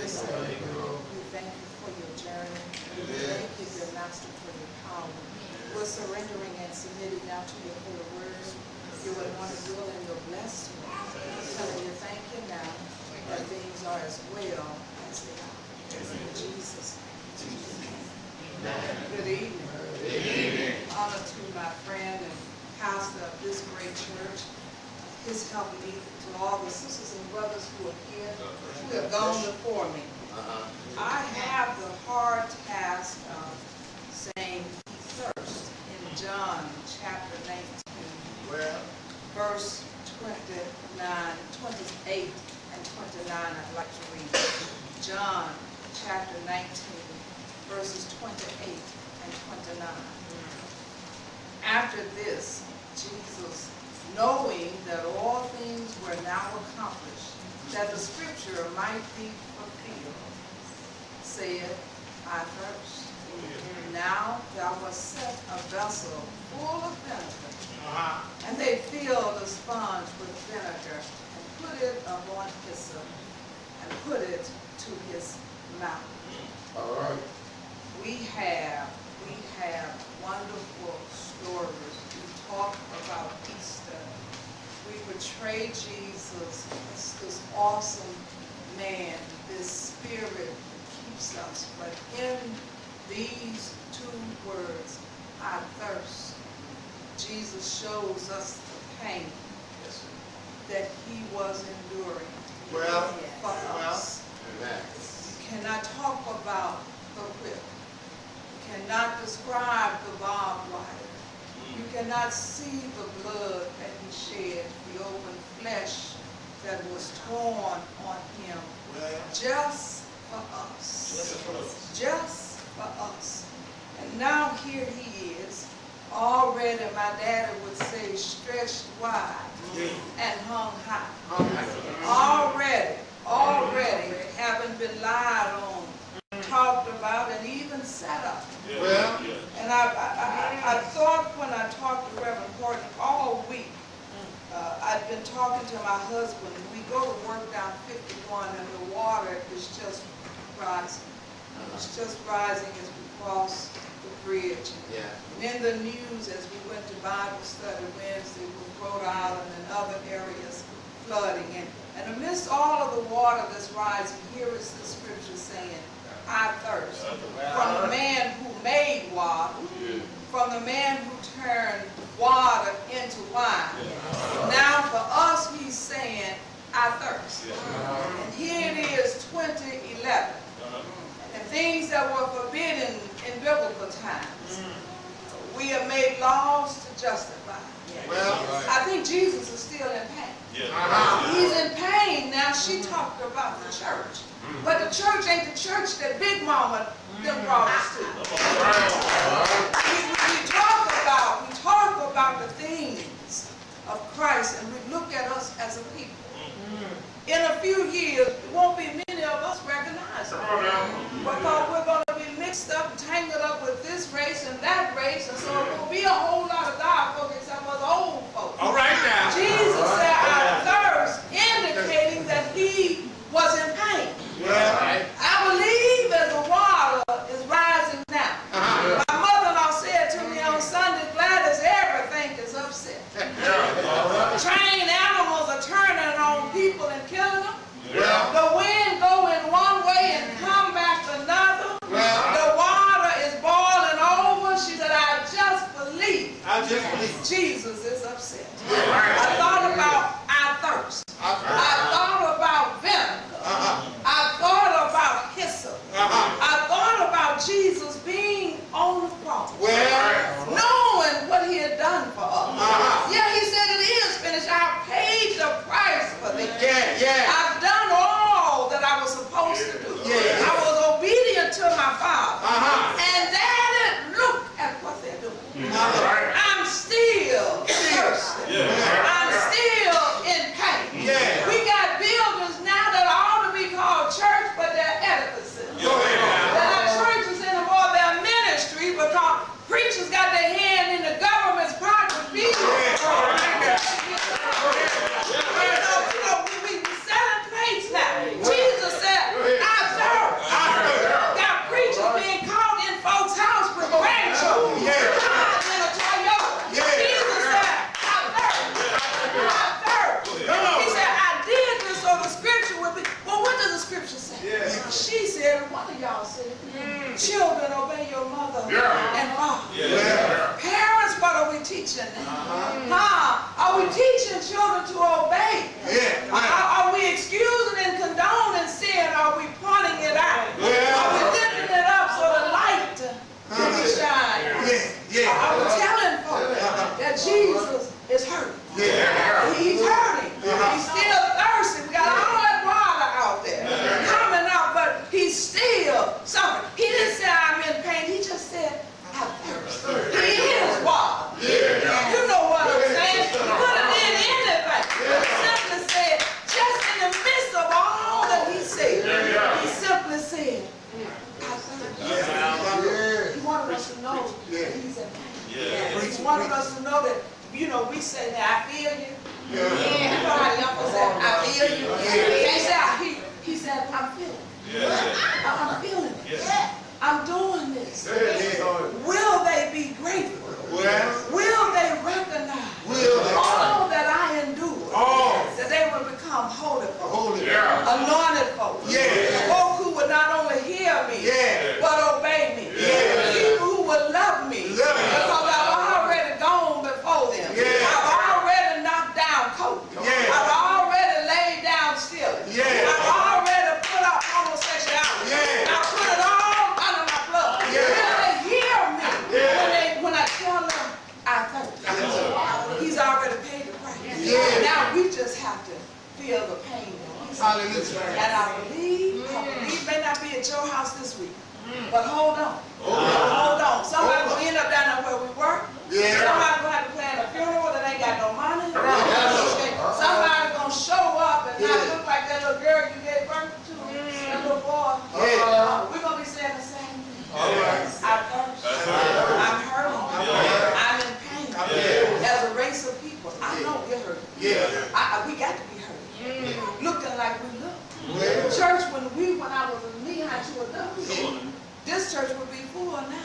this day. We thank you for your journey. We thank you, dear Master, for your power. We're surrendering and submitting now to your holy word. Your anointed will and your blessed one. Telling you thank you now that things are as well as they are. In Jesus' name. Good evening. Good evening. Honor to my friend and pastor of this great church. His help me to all the sisters and brothers who are here, who have gone before me. I have the hard task of saying first in John chapter 19, verse 28 and 29. I'd like to read John chapter 19, verses 28 and 29. After this, Jesus, knowing that all things were now accomplished, that the scripture might be fulfilled, said, I thirst. Now thou wast set a vessel full of vinegar. And they filled a sponge with vinegar and put it upon hyssop and put it to his mouth. All right. We have wonderful stories. We talk about Easter. We portray Jesus as this awesome man, this spirit that keeps us. But in these two words, I thirst, Jesus shows us the pain that he was enduring for us. Amen. You cannot talk about the whip. You cannot describe the barbed wire. You cannot see the blood that he shed, the open flesh that was torn on him, just for us. Just for us. And now here he is, already, my daddy would say, stretched wide and hung high. Already having been lied on, talked about, and even set up. And I thought when I talked to Rev Horton all week, I'd been talking to my husband. We go to work down 51 and the water is just rising. It's just rising as we cross the bridge. And in the news as we went to Bible study Wednesday with Rhode Island and other areas flooding. And amidst all of the water that's rising, here is the scripture saying, I thirst. From the man who made water, from the man who turned water into wine. Now for us, he's saying, I thirst. And here it is, 2011. And things that were forbidden in biblical times, we have made laws to justify. I think Jesus is still in pain. He's in pain. Now she talked about the church. But the church ain't the church that Big Mama them brought us to. We talk about the things of Christ, and we look at us as a people. In a few years, there won't be many of us recognizing because we're going to be mixed up, tangled up with this race and that race, and so it won't be a whole lot of God folks except for the old folks. All right now. Jesus said, I thirst, indicating that he was in pain. I believe that the water is rising now. My mother-in-law said to me on Sunday, Gladys, everything is upset. Trained animals are turning on people and killing them. The wind go in one way and come back another. The water is boiling over. She said, I just believe Jesus is upset. I thought about I thirst. I thought about vinegar. I thought about He wanted us to know that he's in pain. He wanted us to know that, you know, we say that I feel you. You know how the young folks say, I feel you. He said, I'm feeling it. I'm feeling it. I'm doing this. Will they be grateful? Will they recognize all that I endure? That they will become holy folk, anointed folk, folk who would not only hear me, but obey me, people who will love me, because I've already gone before them. I've already knocked down coke. I've already laid down stealing. I've already put up homosexuality. I put it all under my blood. Will they hear me when I tell them I thirst? He's already paid the price. Now we just have to feel the pain. And I believe may not be at your house this week, but hold on. Hold on. Somebody will end up down there where we work. Somebody will have to plan a funeral that ain't got no money. Somebody gonna show up and not look like that little girl you gave birth to, that little boy. We're gonna be saying the same thing. I thirst. I'm hurting. I'm in pain. As a race of people, I know we're hurting. We got to be hurting. Looking like we look. Church, when I was a knee high to adults, this church would be full now.